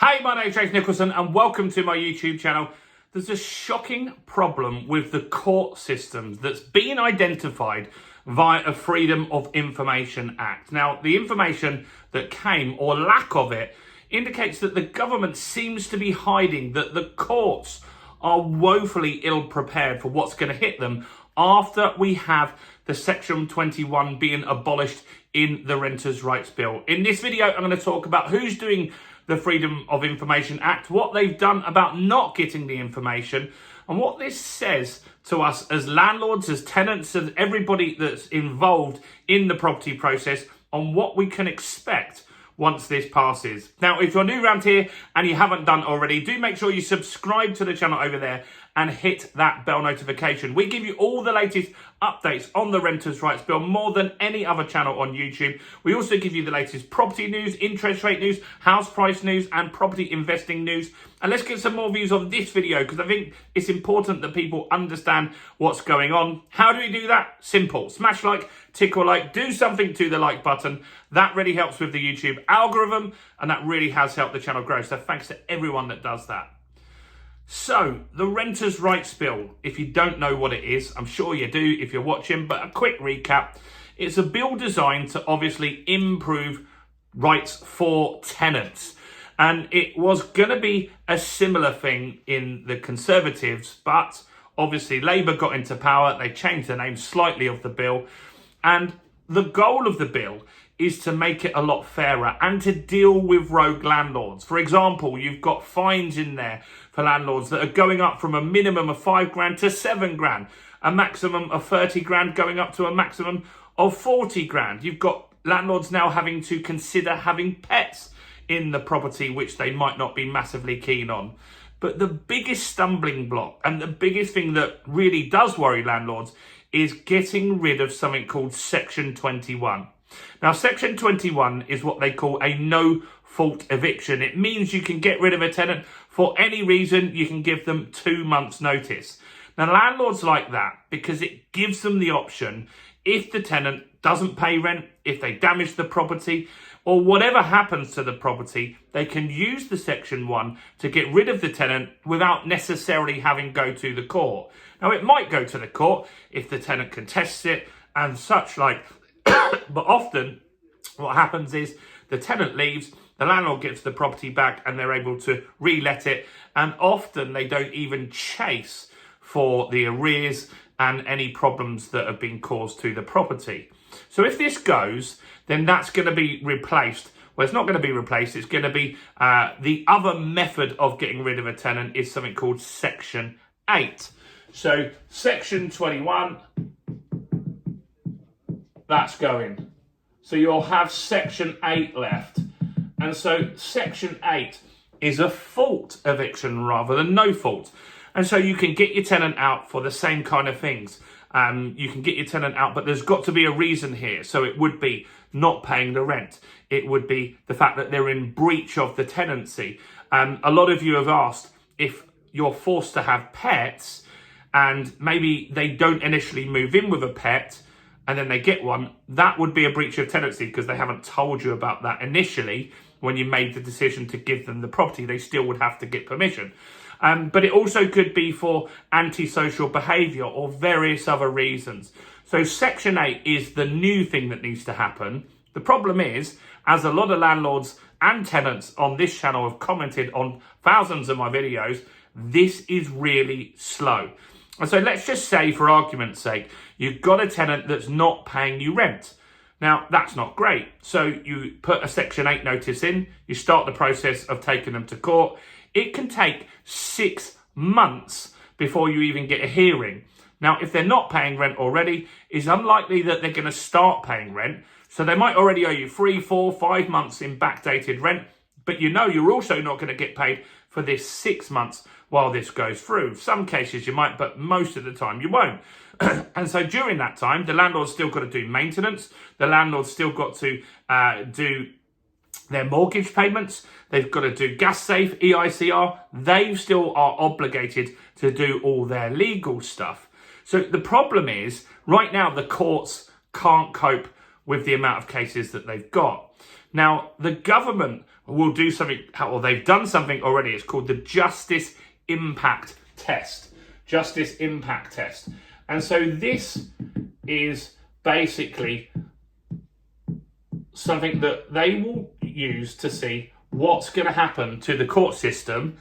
Hey, my name is James Nicholson and welcome to my YouTube channel. There's a shocking problem with the court systems that's been identified via a Freedom of Information Act. Now, the information that came, or lack of it, indicates that the government seems to be hiding that the courts are woefully ill prepared for what's going to hit them after we have the Section 21 being abolished in the Renters' Rights Bill. In this video, I'm going to talk about who's doing the Freedom of Information Act, what they've done about not getting the information, and what this says to us as landlords, as tenants, as everybody that's involved in the property process on what we can expect once this passes. Now, if you're new around here and you haven't done already, do make sure you subscribe to the channel over there and hit that bell notification. We give you all the latest updates on the Renters' Rights Bill more than any other channel on YouTube. We also give you the latest property news, interest rate news, house price news, and property investing news. And let's get some more views on this video because I think it's important that people understand what's going on. How do we do that? Simple. Smash like, tickle like, do something to the like button. That really helps with the YouTube algorithm and that really has helped the channel grow. So thanks to everyone that does that. So, the Renters' Rights Bill, if you don't know what it is, I'm sure you do if you're watching, but a quick recap. It's a bill designed to obviously improve rights for tenants. And it was going to be a similar thing in the Conservatives, but obviously Labour got into power, they changed the name slightly of the bill, and the goal of the bill is to make it a lot fairer and to deal with rogue landlords. For example, you've got fines in there for landlords that are going up from a minimum of £5,000 to £7,000, a maximum of 30 grand going up to a maximum of 40 grand. You've got landlords now having to consider having pets in the property, which they might not be massively keen on. But the biggest stumbling block and the biggest thing that really does worry landlords is getting rid of something called Section 21. Now, Section 21 is what they call a no-fault eviction. It means you can get rid of a tenant for any reason. You can give them 2 months' notice. Now, landlords like that because it gives them the option, if the tenant doesn't pay rent, if they damage the property, or whatever happens to the property, they can use the Section 1 to get rid of the tenant without necessarily having to go to the court. Now, it might go to the court if the tenant contests it and such like, but often what happens is the tenant leaves, the landlord gets the property back and they're able to re-let it. And often they don't even chase for the arrears and any problems that have been caused to the property. So if this goes, then that's going to be replaced. Well, it's not going to be replaced. It's going to be the other method of getting rid of a tenant is something called Section 8. So Section 21, that's going. So you'll have Section 8 left. And so Section 8 is a fault eviction rather than no fault. And so you can get your tenant out for the same kind of things. You can get your tenant out, but there's got to be a reason here. So it would be not paying the rent. It would be the fact that they're in breach of the tenancy. A lot of you have asked if you're forced to have pets and maybe they don't initially move in with a pet and then they get one, that would be a breach of tenancy because they haven't told you about that initially when you made the decision to give them the property. They still would have to get permission. But it also could be for antisocial behaviour or various other reasons. So Section 8 is the new thing that needs to happen. The problem is, as a lot of landlords and tenants on this channel have commented on thousands of my videos, this is really slow. And so let's just say, for argument's sake, you've got a tenant that's not paying you rent. Now, that's not great. So you put a Section 8 notice in, you start the process of taking them to court. It can take 6 months before you even get a hearing. Now, if they're not paying rent already, it's unlikely that they're going to start paying rent. So they might already owe you 3, 4, 5 months in backdated rent, but you know you're also not going to get paid for this 6 months while this goes through. Some cases you might, but most of the time you won't. And so during that time, the landlord's still got to do maintenance. The landlord's still got to do their mortgage payments. They've got to do gas safe, EICR. They still are obligated to do all their legal stuff. So the problem is, right now, the courts can't cope with the amount of cases that they've got. Now, the government will do something, or they've done something already. It's called the Justice Impact Test. Justice Impact Test. And so this is basically something that they will use to see what's going to happen to the court system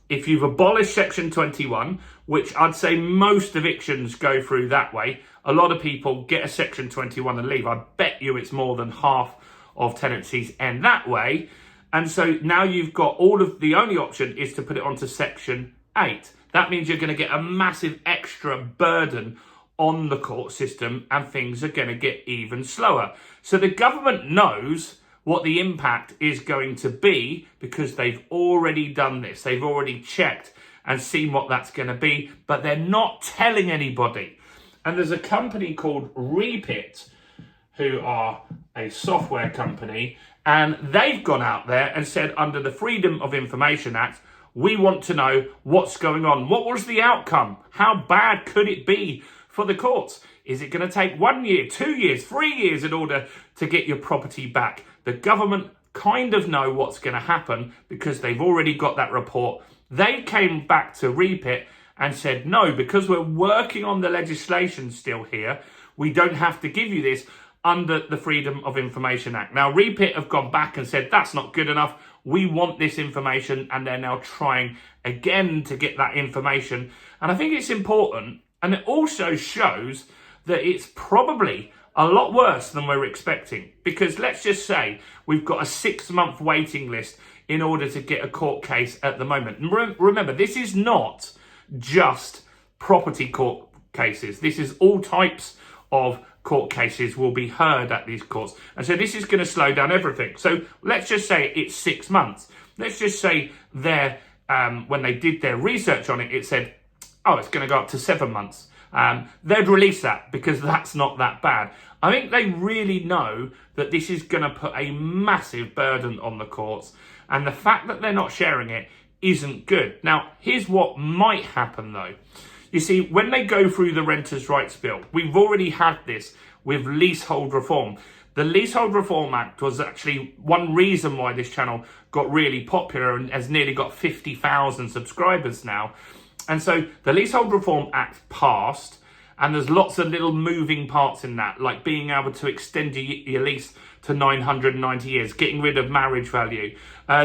if you've abolished Section 21, which I'd say most evictions go through that way. A lot of people get a Section 21 and leave. I bet you it's more than half of tenancies end that way. And so now you've got the only option is to put it onto Section 8. That means you're going to get a massive extra burden on the court system, and things are going to get even slower. So the government knows what the impact is going to be because they've already done this. They've already checked and seen what that's going to be, but they're not telling anybody. And there's a company called Reapit, who are a software company, and they've gone out there and said, under the Freedom of Information Act, we want to know what's going on. What was the outcome? How bad could it be for the courts? Is it going to take 1 year, 2 years, 3 years in order to get your property back? The government kind of know what's going to happen because they've already got that report. They came back to Reapit and said, no, because we're working on the legislation still here, we don't have to give you this under the Freedom of Information Act. Now, Reapit have gone back and said, that's not good enough. We want this information, and they're now trying again to get that information. And I think it's important, and it also shows that it's probably a lot worse than we're expecting. Because let's just say we've got a 6-month waiting list in order to get a court case at the moment. And remember, this is not just property court cases. This is all types of court cases will be heard at these courts. And so this is going to slow down everything. So let's just say it's 6 months. Let's just say when they did their research on it, it said, oh, it's going to go up to 7 months. They'd release that because that's not that bad. I think they really know that this is going to put a massive burden on the courts. And the fact that they're not sharing it isn't good. Now, here's what might happen though. You see, when they go through the Renters' Rights Bill, we've already had this with leasehold reform. The Leasehold Reform Act was actually one reason why this channel got really popular and has nearly got 50,000 subscribers now. And so the Leasehold Reform Act passed, and there's lots of little moving parts in that, like being able to extend your lease to 990 years, getting rid of marriage value.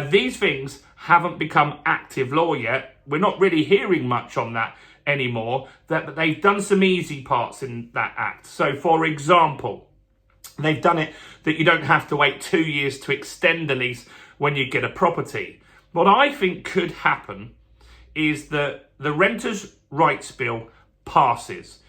These things haven't become active law yet. We're not really hearing much on that anymore, but they've done some easy parts in that act. So, for example, they've done it that you don't have to wait 2 years to extend the lease when you get a property. What I think could happen is that the Renters' Rights Bill passes.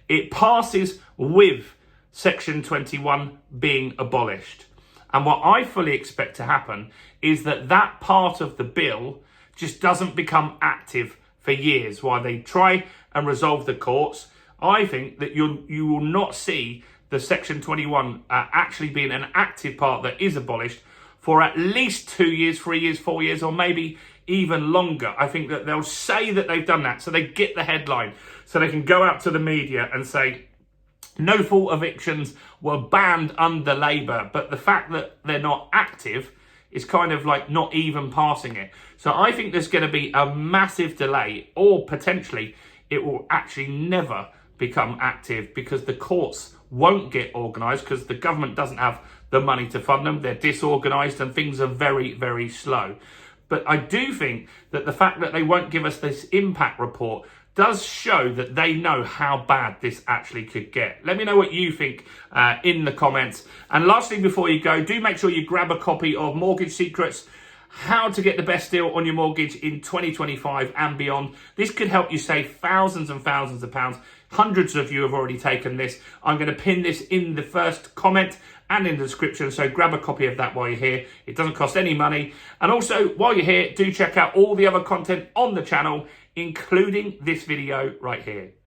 It passes with Section 21 being abolished. And what I fully expect to happen is that that part of the bill just doesn't become active for years while they try and resolve the courts. I think that you will not see the Section 21 actually being an active part that is abolished for at least 2 years, 3 years, 4 years, or maybe even longer. I think that they'll say that they've done that so they get the headline, so they can go out to the media and say, no fault evictions were banned under Labour, but the fact that they're not active is kind of like not even passing it. So I think there's going to be a massive delay, or potentially it will actually never become active because the courts won't get organised because the government doesn't have the money to fund them. They're disorganised and things are very, very slow. But I do think that the fact that they won't give us this impact report does show that they know how bad this actually could get. Let me know what you think in the comments. And lastly, before you go, do make sure you grab a copy of Mortgage Secrets, How to Get the Best Deal on Your Mortgage in 2025 and Beyond. This could help you save thousands and thousands of pounds. Hundreds of you have already taken this. I'm going to pin this in the first comment and in the description, so grab a copy of that while you're here. It doesn't cost any money. And also, while you're here, do check out all the other content on the channel, including this video right here.